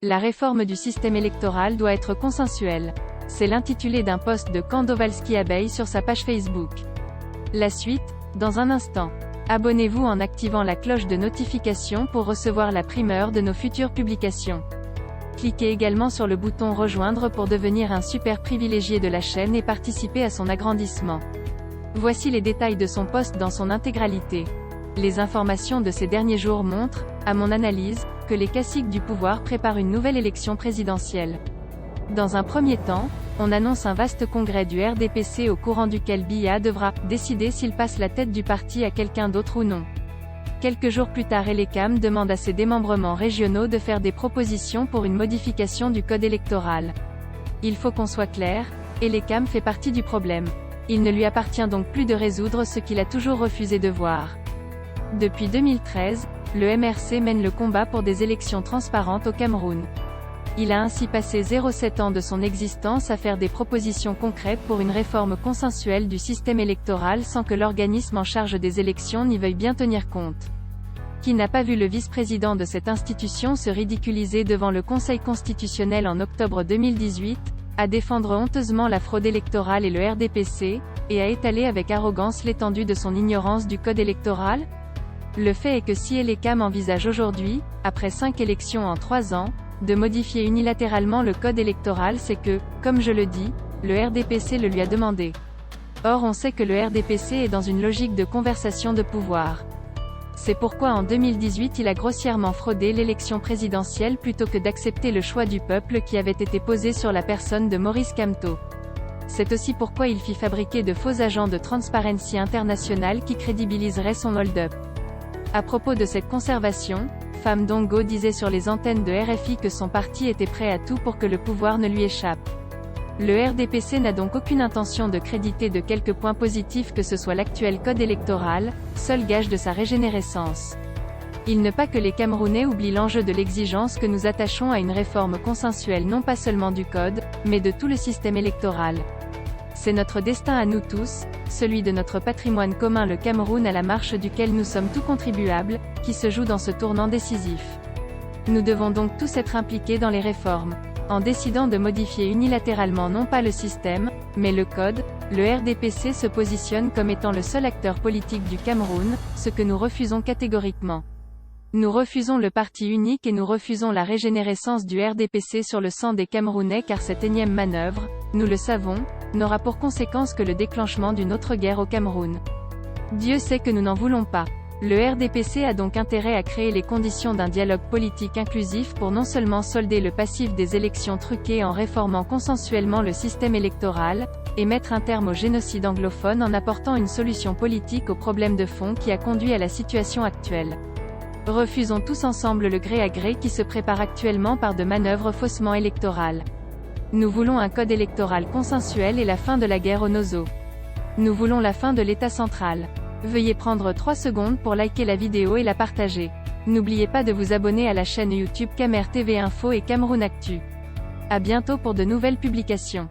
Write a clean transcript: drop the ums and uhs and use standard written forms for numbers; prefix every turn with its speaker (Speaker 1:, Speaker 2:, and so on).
Speaker 1: La réforme du système électoral doit être consensuelle. C'est l'intitulé d'un post de Kandowalski-Abeille sur sa page Facebook. La suite, dans un instant. Abonnez-vous en activant la cloche de notification pour recevoir la primeur de nos futures publications. Cliquez également sur le bouton Rejoindre pour devenir un super privilégié de la chaîne et participer à son agrandissement. Voici les détails de son post dans son intégralité. Les informations de ces derniers jours montrent, à mon analyse, que les caciques du pouvoir préparent une nouvelle élection présidentielle. Dans un premier temps, on annonce un vaste congrès du RDPC au courant duquel Biya devra décider s'il passe la tête du parti à quelqu'un d'autre ou non. Quelques jours plus tard, Elekam demande à ses démembrements régionaux de faire des propositions pour une modification du code électoral. Il faut qu'on soit clair, Elekam fait partie du problème. Il ne lui appartient donc plus de résoudre ce qu'il a toujours refusé de voir. Depuis 2013, le MRC mène le combat pour des élections transparentes au Cameroun. Il a ainsi passé 0,7 ans de son existence à faire des propositions concrètes pour une réforme consensuelle du système électoral sans que l'organisme en charge des élections n'y veuille bien tenir compte. Qui n'a pas vu le vice-président de cette institution se ridiculiser devant le Conseil constitutionnel en octobre 2018, à défendre honteusement la fraude électorale et le RDPC, et à étaler avec arrogance l'étendue de son ignorance du code électoral? Le fait est que si Elekam envisage aujourd'hui, après 5 élections en 3 ans, de modifier unilatéralement le code électoral, c'est que, comme je le dis, le RDPC le lui a demandé. Or on sait que le RDPC est dans une logique de conversation de pouvoir. C'est pourquoi en 2018 il a grossièrement fraudé l'élection présidentielle plutôt que d'accepter le choix du peuple qui avait été posé sur la personne de Maurice Kamto. C'est aussi pourquoi il fit fabriquer de faux agents de Transparency International qui crédibiliseraient son hold-up. À propos de cette conservation, Femme Dongo disait sur les antennes de RFI que son parti était prêt à tout pour que le pouvoir ne lui échappe. Le RDPC n'a donc aucune intention de créditer de quelque point positif que ce soit l'actuel code électoral, seul gage de sa régénérescence. Il ne pas que les Camerounais oublient l'enjeu de l'exigence que nous attachons à une réforme consensuelle non pas seulement du code, mais de tout le système électoral. C'est notre destin à nous tous, celui de notre patrimoine commun le Cameroun à la marche duquel nous sommes tous contribuables, qui se joue dans ce tournant décisif. Nous devons donc tous être impliqués dans les réformes. En décidant de modifier unilatéralement non pas le système, mais le code, le RDPC se positionne comme étant le seul acteur politique du Cameroun, ce que nous refusons catégoriquement. Nous refusons le parti unique et nous refusons la régénérescence du RDPC sur le sang des Camerounais car cette énième manœuvre, nous le savons, n'aura pour conséquence que le déclenchement d'une autre guerre au Cameroun. Dieu sait que nous n'en voulons pas. Le RDPC a donc intérêt à créer les conditions d'un dialogue politique inclusif pour non seulement solder le passif des élections truquées en réformant consensuellement le système électoral, et mettre un terme au génocide anglophone en apportant une solution politique au problème de fond qui a conduit à la situation actuelle. Refusons tous ensemble le gré à gré qui se prépare actuellement par de manœuvres faussement électorales. Nous voulons un code électoral consensuel et la fin de la guerre au Nozo. Nous voulons la fin de l'État central. Veuillez prendre 3 secondes pour liker la vidéo et la partager. N'oubliez pas de vous abonner à la chaîne YouTube Camer TV Info et Cameroun Actu. À bientôt pour de nouvelles publications.